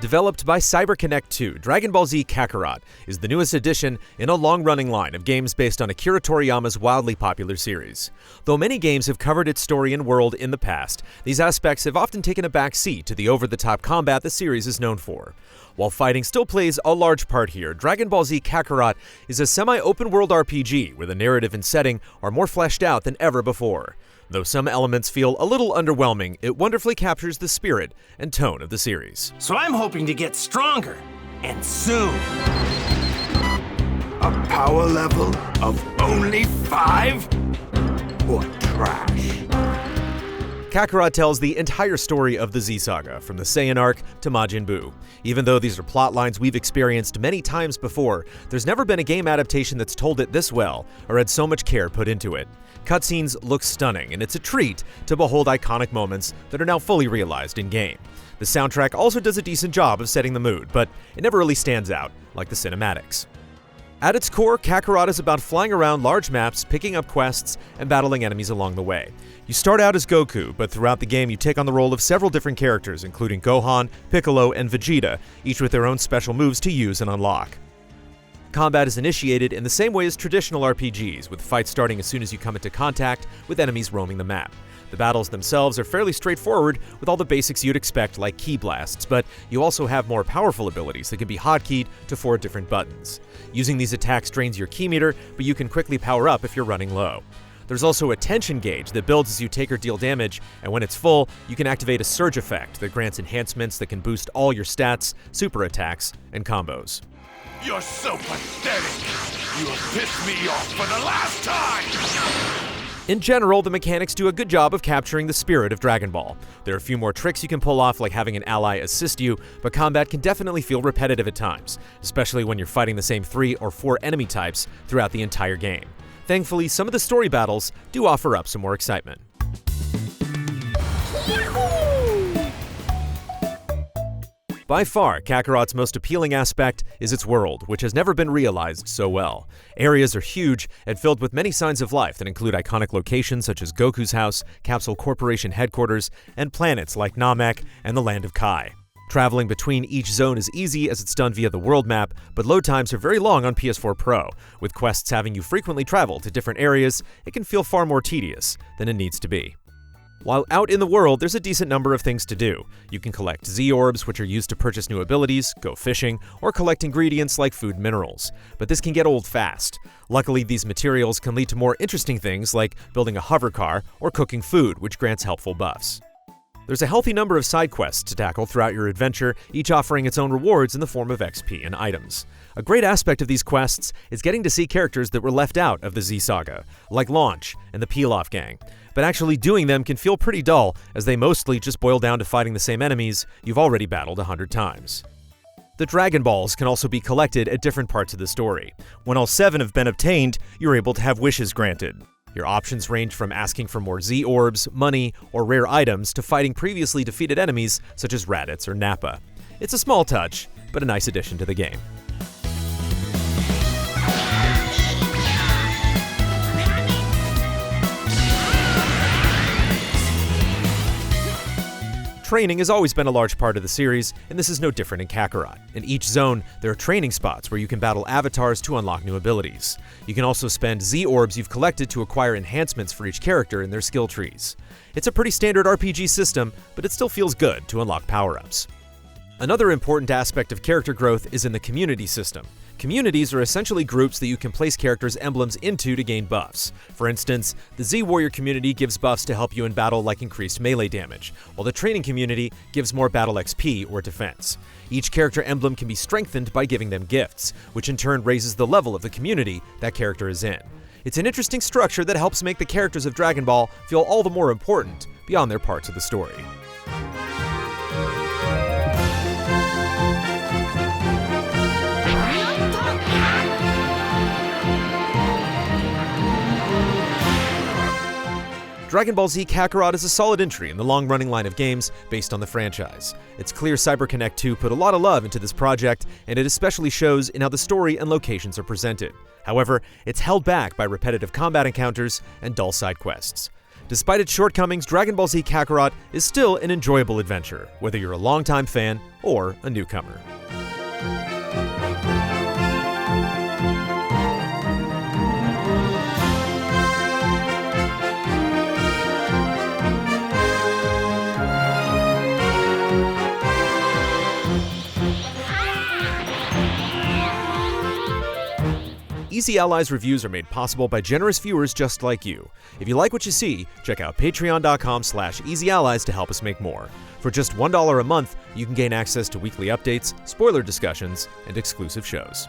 Developed by CyberConnect 2, Dragon Ball Z Kakarot is the newest addition in a long-running line of games based on Akira Toriyama's wildly popular series. Though many games have covered its story and world in the past, these aspects have often taken a back seat to the over-the-top combat the series is known for. While fighting still plays a large part here, Dragon Ball Z Kakarot is a semi-open-world RPG where the narrative and setting are more fleshed out than ever before. Though some elements feel a little underwhelming, it wonderfully captures the spirit and tone of the series. So I'm hoping to get stronger, and soon. A power level of only 5? Or trash? Kakarot tells the entire story of the Z Saga, from the Saiyan arc to Majin Buu. Even though these are plot lines we've experienced many times before, there's never been a game adaptation that's told it this well, or had so much care put into it. Cutscenes look stunning, and it's a treat to behold iconic moments that are now fully realized in-game. The soundtrack also does a decent job of setting the mood, but it never really stands out, like the cinematics. At its core, Kakarot is about flying around large maps, picking up quests, and battling enemies along the way. You start out as Goku, but throughout the game you take on the role of several different characters, including Gohan, Piccolo, and Vegeta, each with their own special moves to use and unlock. Combat is initiated in the same way as traditional RPGs, with fights starting as soon as you come into contact with enemies roaming the map. The battles themselves are fairly straightforward, with all the basics you'd expect like ki blasts, but you also have more powerful abilities that can be hotkeyed to 4 different buttons. Using these attacks drains your ki meter, but you can quickly power up if you're running low. There's also a tension gauge that builds as you take or deal damage, and when it's full, you can activate a surge effect that grants enhancements that can boost all your stats, super attacks, and combos. You're so pathetic! You have pissed me off for the last time! In general, the mechanics do a good job of capturing the spirit of Dragon Ball. There are a few more tricks you can pull off, like having an ally assist you, but combat can definitely feel repetitive at times, especially when you're fighting the same 3 or 4 enemy types throughout the entire game. Thankfully, some of the story battles do offer up some more excitement. By far, Kakarot's most appealing aspect is its world, which has never been realized so well. Areas are huge and filled with many signs of life that include iconic locations such as Goku's house, Capsule Corporation headquarters, and planets like Namek and the Land of Kai. Traveling between each zone is easy as it's done via the world map, but load times are very long on PS4 Pro. With quests having you frequently travel to different areas, it can feel far more tedious than it needs to be. While out in the world, there's a decent number of things to do. You can collect Z-Orbs, which are used to purchase new abilities, go fishing, or collect ingredients like food and minerals. But this can get old fast. Luckily, these materials can lead to more interesting things like building a hover car or cooking food, which grants helpful buffs. There's a healthy number of side quests to tackle throughout your adventure, each offering its own rewards in the form of XP and items. A great aspect of these quests is getting to see characters that were left out of the Z Saga, like Launch and the Pilaf Gang. But actually doing them can feel pretty dull, as they mostly just boil down to fighting the same enemies you've already battled 100 times. The Dragon Balls can also be collected at different parts of the story. When all 7 have been obtained, you're able to have wishes granted. Your options range from asking for more Z-Orbs, money, or rare items to fighting previously defeated enemies such as Raditz or Nappa. It's a small touch, but a nice addition to the game. Training has always been a large part of the series, and this is no different in Kakarot. In each zone, there are training spots where you can battle avatars to unlock new abilities. You can also spend Z-Orbs you've collected to acquire enhancements for each character in their skill trees. It's a pretty standard RPG system, but it still feels good to unlock power-ups. Another important aspect of character growth is in the community system. Communities are essentially groups that you can place characters' emblems into to gain buffs. For instance, the Z-Warrior community gives buffs to help you in battle like increased melee damage, while the training community gives more battle XP or defense. Each character emblem can be strengthened by giving them gifts, which in turn raises the level of the community that character is in. It's an interesting structure that helps make the characters of Dragon Ball feel all the more important beyond their parts of the story. Dragon Ball Z Kakarot is a solid entry in the long-running line of games based on the franchise. It's clear CyberConnect 2 put a lot of love into this project, and it especially shows in how the story and locations are presented. However, it's held back by repetitive combat encounters and dull side quests. Despite its shortcomings, Dragon Ball Z Kakarot is still an enjoyable adventure, whether you're a longtime fan or a newcomer. Easy Allies reviews are made possible by generous viewers just like you. If you like what you see, check out patreon.com/easyallies to help us make more. For just $1 a month, you can gain access to weekly updates, spoiler discussions, and exclusive shows.